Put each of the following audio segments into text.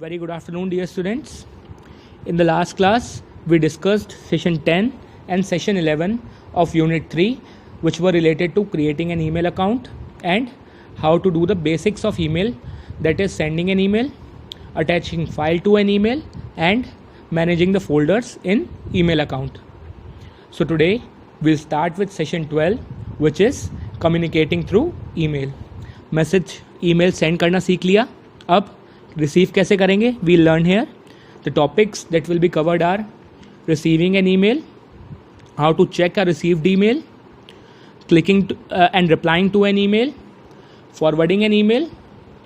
Very good afternoon, dear students. In the last class, we discussed session 10 and session 11 of unit 3, which were related to creating an email account and how to do the basics of email, that is sending an email, attaching file to an email and managing the folders in email account. So today we'll start with session 12, which is communicating through email. Message email send करना सीख लिया, अब receive कैसे करेंगे? We learn here the topics that will be covered are receiving an email, how to check a received email, clicking and replying to an email, forwarding an email,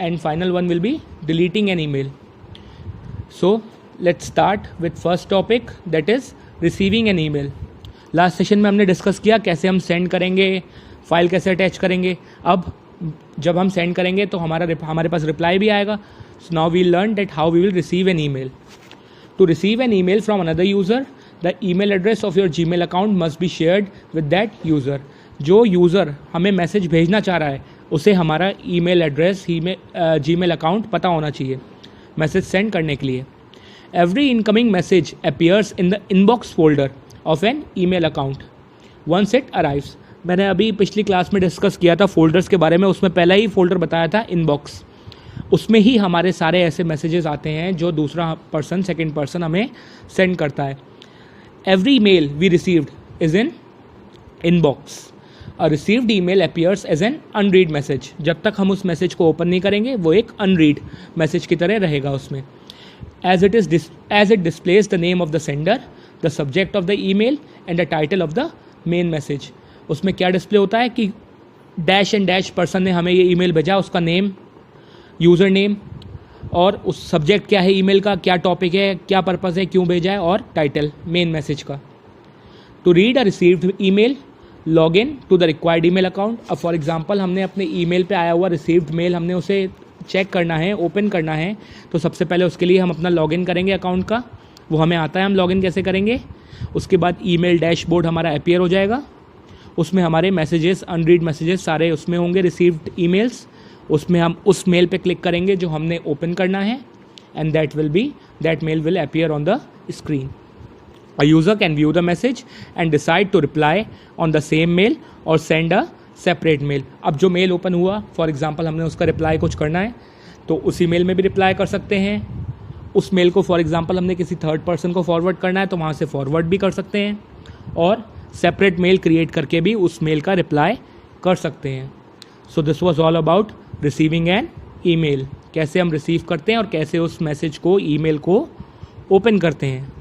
and final one will be deleting an email. So let's start with first topic, that is receiving an email. Last session में हमने discuss किया कैसे हम send करेंगे, file कैसे attach करेंगे. अब जब हम सेंड करेंगे तो हमारे पास रिप्लाई भी आएगा. So now we learn that how we will receive an email. To receive an email from another user, the email address of your Gmail account must be shared with that user. जो user हमें message भेजना चाह रहा है उसे हमारा email address Gmail account पता होना चाहिए मैसेज सेंड करने के लिए. Every incoming message appears in the inbox folder of an email account once it arrives. मैंने अभी पिछली क्लास में डिस्कस किया था फोल्डर्स के बारे में, उसमें पहला ही फोल्डर बताया था इनबॉक्स. उसमें ही हमारे सारे ऐसे मैसेजेस आते हैं जो दूसरा पर्सन, सेकंड पर्सन हमें सेंड करता है. Every mail we received is in inbox. A received email appears as an unread message. जब तक हम उस मैसेज को ओपन नहीं करेंगे वो एक अनरीड मैसेज की तरह रहेगा उसमें. As it displays the name of the sender, the subject of the email and the title of the main message. उसमें क्या डिस्प्ले होता है कि डैश एंड डैश पर्सन ने हमें ये ईमेल भेजा, उसका नेम, यूज़र नेम, और उस सब्जेक्ट क्या है ईमेल का, क्या टॉपिक है, क्या पर्पज़ है, क्यों भेजा है, और टाइटल मेन मैसेज का. To read a received email, log in to the required email account. अब फॉर एग्जांपल हमने अपने ईमेल पे आया हुआ रिसीव्ड मेल हमने उसे चेक करना है, ओपन करना है, तो सबसे पहले उसके लिए हम अपना लॉगिन करेंगे अकाउंट का. वो हमें आता है, हम लॉगिन कैसे करेंगे. उसके बाद ईमेल डैशबोर्ड हमारा अपीयर हो जाएगा. उसमें हमारे मैसेजेस, अनरीड मैसेजेस सारे उसमें होंगे, रिसीव्ड ईमेल्स. उसमें हम उस मेल पे क्लिक करेंगे जो हमने ओपन करना है, and that mail will appear on the screen. A user can view the message and decide to reply on the same mail और सेंड अ सेपरेट मेल. अब जो मेल ओपन हुआ, फॉर एग्जांपल हमने उसका reply कुछ करना है तो उसी मेल में भी रिप्लाई कर सकते हैं. उस मेल को फॉर एग्जांपल हमने किसी थर्ड पर्सन को फॉरवर्ड करना है तो वहाँ से फॉरवर्ड भी कर सकते हैं, और सेपरेट मेल क्रिएट करके भी उस मेल का रिप्लाई कर सकते हैं. So this was all about receiving an email. कैसे हम रिसीव करते हैं और कैसे उस मैसेज को, ईमेल को ओपन करते हैं.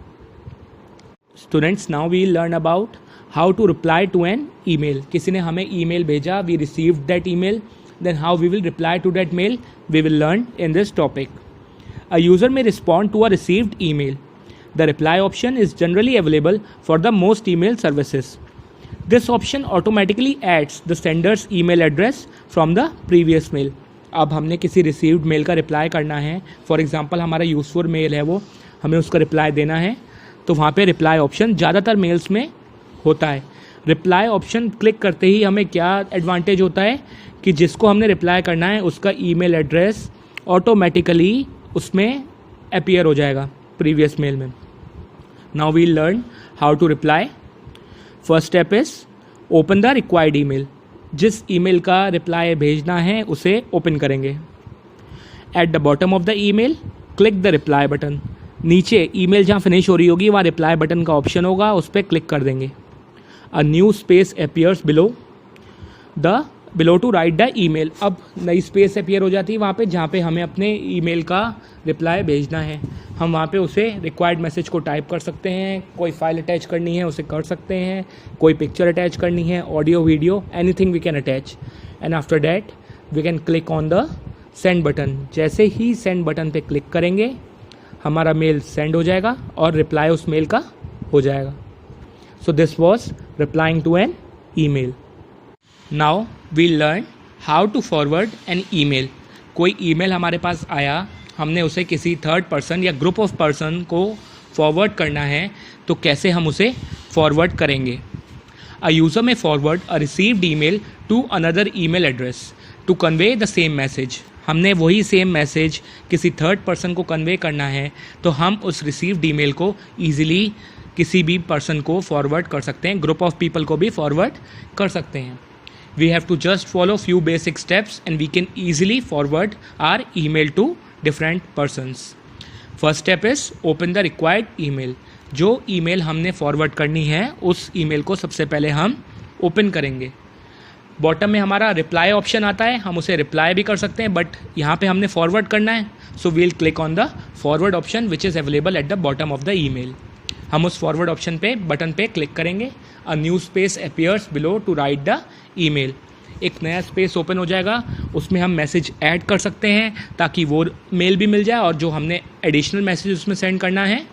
Students, now we learn about how to reply to an email. किसी ने हमें ईमेल भेजा, we received that email, then how we will reply to that mail, we will learn in this topic. A user may respond to a received email. The reply option is generally available for the most email services. This option automatically adds the sender's email address from the previous mail. अब हमने किसी received mail का reply करना है, for example हमारा useful mail है, वो हमें उसका रिप्लाई देना है, तो वहाँ पे रिप्लाई ऑप्शन ज़्यादातर मेल्स में होता है. रिप्लाई ऑप्शन क्लिक करते ही हमें क्या एडवांटेज होता है कि जिसको हमने रिप्लाई करना है उसका ईमेल एड्रेस ऑटोमेटिकली उसमें अपीयर हो जाएगा प्रीवियस मेल में. Now we learn how to reply. First step is open the required email. जिस ईमेल का रिप्लाई भेजना है उसे ओपन करेंगे. At the bottom of the email click the reply button. नीचे ईमेल जहाँ फिनिश हो रही होगी वहाँ रिप्लाई बटन का ऑप्शन होगा, उस पर क्लिक कर देंगे. A new space appears below to write the email. अब नई स्पेस अपीयर हो जाती है वहाँ पे जहाँ पे हमें अपने ईमेल का रिप्लाई भेजना है. हम वहाँ पे उसे रिक्वायर्ड मैसेज को टाइप कर सकते हैं, कोई फाइल अटैच करनी है उसे कर सकते हैं, कोई पिक्चर अटैच करनी है, audio, video, anything we can attach. And after that we can click on the send button. जैसे ही सेंड बटन पे क्लिक करेंगे हमारा मेल सेंड हो जाएगा और रिप्लाई उस मेल का हो जाएगा. So this was replying to an email. Now we learn how to forward an email. कोई ईमेल हमारे पास आया, हमने उसे किसी थर्ड पर्सन या ग्रुप ऑफ पर्सन को फॉरवर्ड करना है, तो कैसे हम उसे फॉरवर्ड करेंगे. A user may forward a received email to another email address to convey the same message. हमने वही सेम मैसेज किसी थर्ड पर्सन को कन्वे करना है तो हम उस रिसीव्ड ईमेल को ईजिली किसी भी पर्सन को फॉरवर्ड कर सकते हैं, ग्रुप ऑफ पीपल को भी फॉरवर्ड कर सकते हैं. We have to just follow few basic steps and we can easily forward our email to different persons. First step is open the required email. जो ईमेल हमने फॉरवर्ड करनी है उस ईमेल को सबसे पहले हम ओपन करेंगे. बॉटम में हमारा रिप्लाई ऑप्शन आता है, हम उसे रिप्लाई भी कर सकते हैं, बट यहाँ पे हमने फॉरवर्ड करना है, so we'll click on the forward option which is available at the bottom of the email. हम उस फॉरवर्ड ऑप्शन पे बटन पे क्लिक करेंगे. A new space appears below to write the email. एक नया स्पेस ओपन हो जाएगा, उसमें हम मैसेज ऐड कर सकते हैं ताकि वो मेल भी मिल जाए और जो हमने एडिशनल मैसेज उसमें सेंड करना है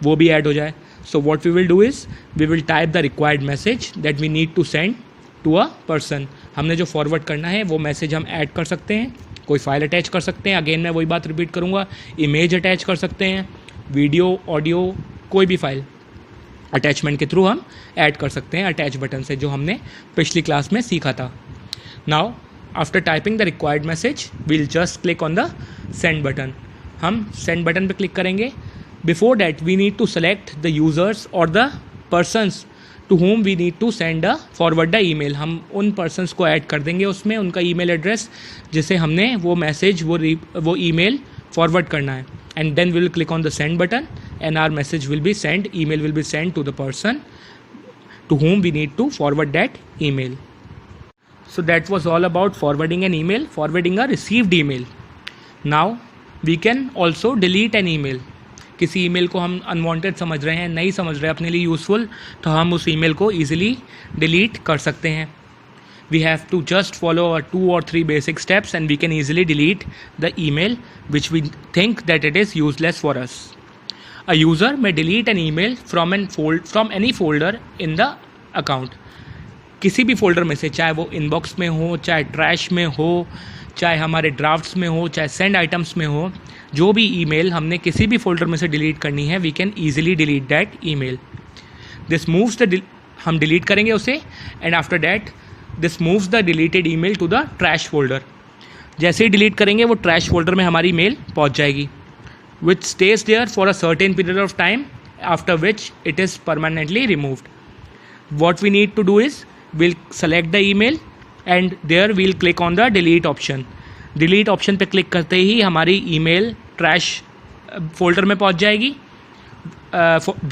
वो भी ऐड हो जाए. So what we will do is we will type the required message that we need to send to a person. हमने जो फॉरवर्ड करना है वो मैसेज हम ऐड कर सकते हैं, कोई फाइल अटैच कर सकते हैं, अगेन मैं वही बात रिपीट करूँगा, इमेज अटैच कर सकते हैं, वीडियो ऑडियो कोई भी फाइल अटैचमेंट के थ्रू हम ऐड कर सकते हैं अटैच बटन से, जो हमने पिछली क्लास में सीखा था. Now after typing the required message will just click on the send button. हम सेंड बटन पर क्लिक करेंगे. Before that we need to select the users और the persons to whom we need to send the forward the email. हम उन persons को add कर देंगे उसमें, उनका ईमेल एड्रेस जिसे हमने वो मैसेज वो ईमेल फॉरवर्ड करना है. And then will click on the send button and our message will be sent, email will be sent to the person to whom we need to forward that email. So that was all about forwarding an email, forwarding a received email. Now we can also delete an email. किसी email को हम unwanted समझ रहे हैं, नहीं समझ रहे अपने लिए यूज़फुल, तो हम उस ईमेल को ईजिली डिलीट कर सकते हैं. We have to just follow 2 or 3 basic steps and we can easily delete the email which we think that it is useless for us. A user may delete an email from any folder in the account. किसी भी folder में से, चाहे वो inbox में हो, चाहे trash में हो, चाहे हमारे ड्राफ्ट्स में हो, चाहे सेंड आइटम्स में हो, जो भी ईमेल हमने किसी भी फोल्डर में से डिलीट करनी है we can easily delete that email. This moves हम डिलीट करेंगे उसे and after that this moves the deleted email to the trash folder. जैसे ही डिलीट करेंगे वो ट्रैश फोल्डर में हमारी मेल पहुंच जाएगी, which stays there for a certain period of time, after which it is permanently removed. What we need to do is we'll select the email and there we'll click on the delete option. Delete option पे click करते ही हमारी email trash folder में पहुंच जाएगी.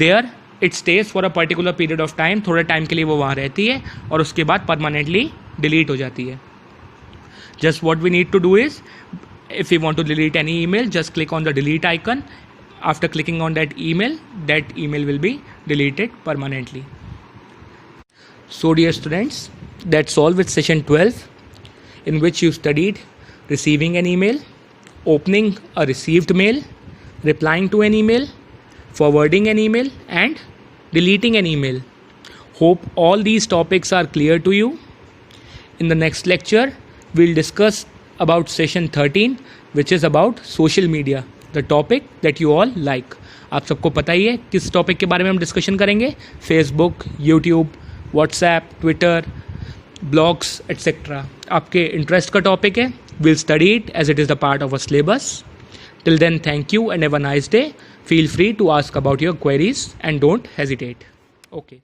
There it stays for a particular period of time. थोड़े time के लिए वो वहाँ रहती है और उसके बाद permanently delete हो जाती है. Just what we need to do is, if you want to delete any email, just click on the delete icon. After clicking on that email will be deleted permanently. So dear students, that's all with session 12, in which you studied receiving an email, opening a received mail, replying to an email, forwarding an email and deleting an email. Hope all these topics are clear to you. In the next lecture, we'll discuss about session 13 which is about social media, the topic that you all like. आप सबको पता ही है किस topic के बारे में हम discussion करेंगे. Facebook, YouTube, WhatsApp, Twitter, blogs etcetera आपके इंटरेस्ट का टॉपिक है. Will study it as it is the part of a syllabus. Till then thank you and have a nice day. Feel free to ask about your queries and don't hesitate. Okay.